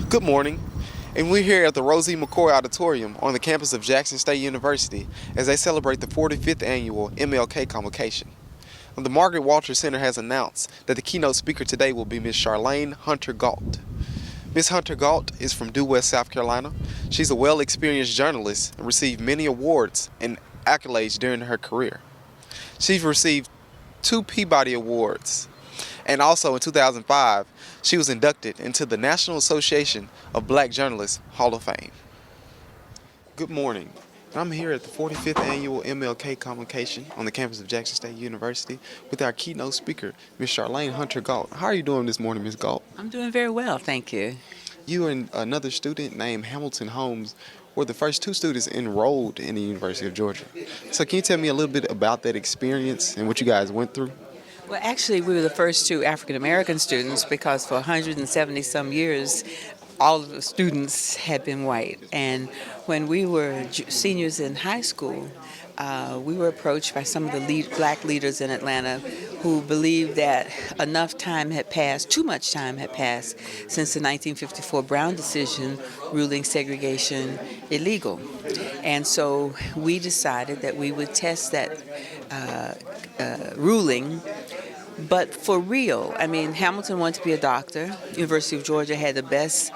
Good morning, and we're here at the McCoy Auditorium on the campus of Jackson State University as they celebrate the 45th Annual MLK Convocation. The Margaret Walter Center has announced that the keynote speaker today will be Ms. Charlayne Hunter-Gault. Ms. Hunter-Gault is from Due West, South Carolina. She's a well-experienced journalist and received many awards and accolades during her career. She's received 2 Peabody Awards, and also in 2005, she was inducted into the National Association of Black Journalists Hall of Fame. Good morning. I'm here at the 45th Annual MLK Convocation on the campus of Jackson State University with our keynote speaker, Ms. Charlayne Hunter-Gault. How are you doing this morning, Ms. Gault? I'm doing very well, thank you. You and another student named Hamilton Holmes were the first 2 students enrolled in the University of Georgia. So can you tell me a little bit about that experience and what you guys went through? Well, actually, we were the first 2 African-American students because for 170-some years, all of the students had been white. And when we were seniors in high school, we were approached by some of the black leaders in Atlanta who believed that enough time had passed, too much time had passed since the 1954 Brown decision ruling segregation illegal. And so we decided that we would test that ruling, but for real. I mean, Hamilton wanted to be a doctor. University of Georgia had the best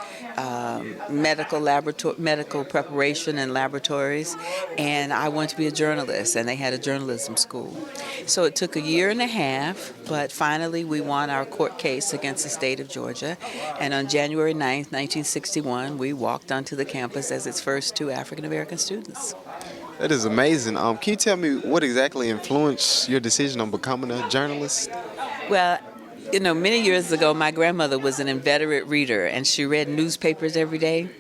medical preparation and laboratories, and I wanted to be a journalist, and they had a journalism school. So it took a year and a half, but finally we won our court case against the state of Georgia, and on January 9th, 1961, we walked onto the campus as its first 2 African-American students. That is amazing. Can you tell me what exactly influenced your decision on becoming a journalist? Well, many years ago, my grandmother was an inveterate reader, and she read newspapers every day,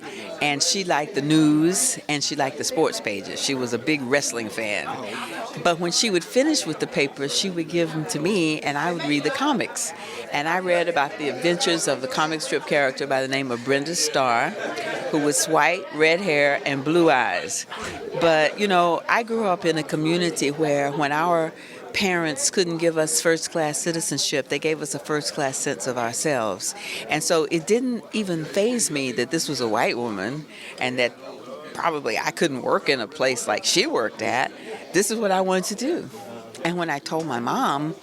and she liked the news, and she liked the sports pages. She was a big wrestling fan. But when she would finish with the papers, she would give them to me, and I would read the comics. And I read about the adventures of the comic strip character by the name of Brenda Starr, who was white, red hair, and blue eyes. But, I grew up in a community where when our parents couldn't give us first-class citizenship, they gave us a first-class sense of ourselves. And so it didn't even faze me that this was a white woman and that probably I couldn't work in a place like she worked at. This is what I wanted to do. And when I told my mom,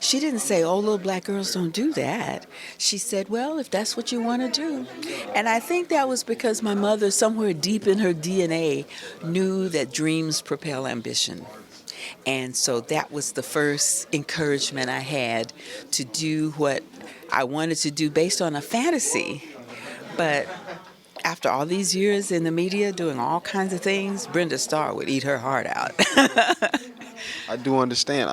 she didn't say, "Oh, little black girls don't do that." She said, "Well, if that's what you want to do." And I think that was because my mother, somewhere deep in her DNA, knew that dreams propel ambition. And so that was the first encouragement I had to do what I wanted to do based on a fantasy. But after all these years in the media doing all kinds of things, Brenda Starr would eat her heart out. I do understand.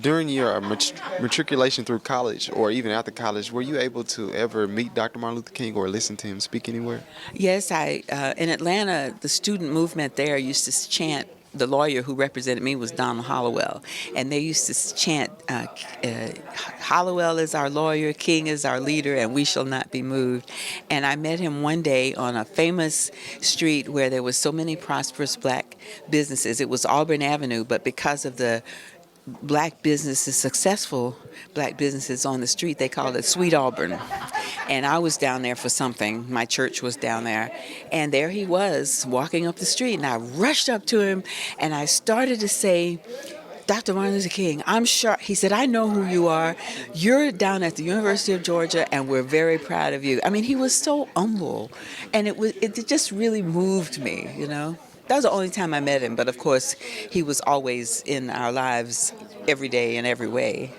During your matriculation through college or even after college, were you able to ever meet Dr. Martin Luther King or listen to him speak anywhere? Yes, in Atlanta, the student movement there used to chant. The lawyer who represented me was Donald Hollowell, and they used to chant, "Hollowell is our lawyer, King is our leader, and we shall not be moved." And I met him one day on a famous street where there was so many prosperous black businesses. It was Auburn Avenue, but because of the black businesses, successful black businesses on the street, they called it Sweet Auburn. And I was down there for something. My church was down there. And there he was walking up the street. And I rushed up to him and I started to say, "Dr. Martin Luther King, I'm sure," he said, "I know who you are. You're down at the University of Georgia and we're very proud of you." I mean, he was so humble. And it just really moved me, That was the only time I met him, but of course, he was always in our lives every day in every way.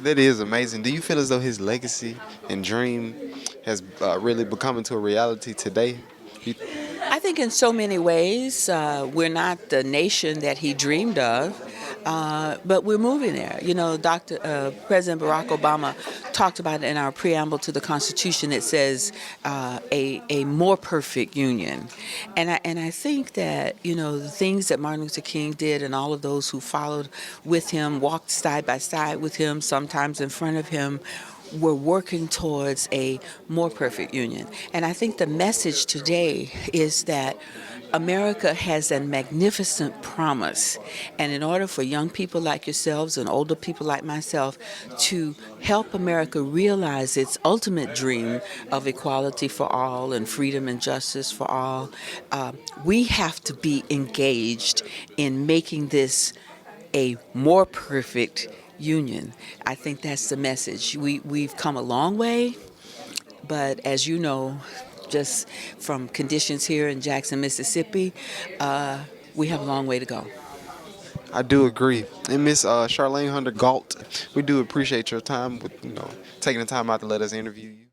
That is amazing. Do you feel as though his legacy and dream has really become into a reality today? I think in so many ways, we're not the nation that he dreamed of, but we're moving there. President Barack Obama talked about it in our preamble to the Constitution. It says a more perfect union. And I think that, the things that Martin Luther King did and all of those who followed with him, walked side by side with him, sometimes in front of him, we're working towards a more perfect union. And I think the message today is that America has a magnificent promise, and in order for young people like yourselves and older people like myself to help America realize its ultimate dream of equality for all and freedom and justice for all, we have to be engaged in making this a more perfect union. I think that's the message. We've come a long way, but as you know, just from conditions here in Jackson, Mississippi, we have a long way to go. I do agree. And Miss Charlayne Hunter-Gault, we do appreciate your time with taking the time out to let us interview you.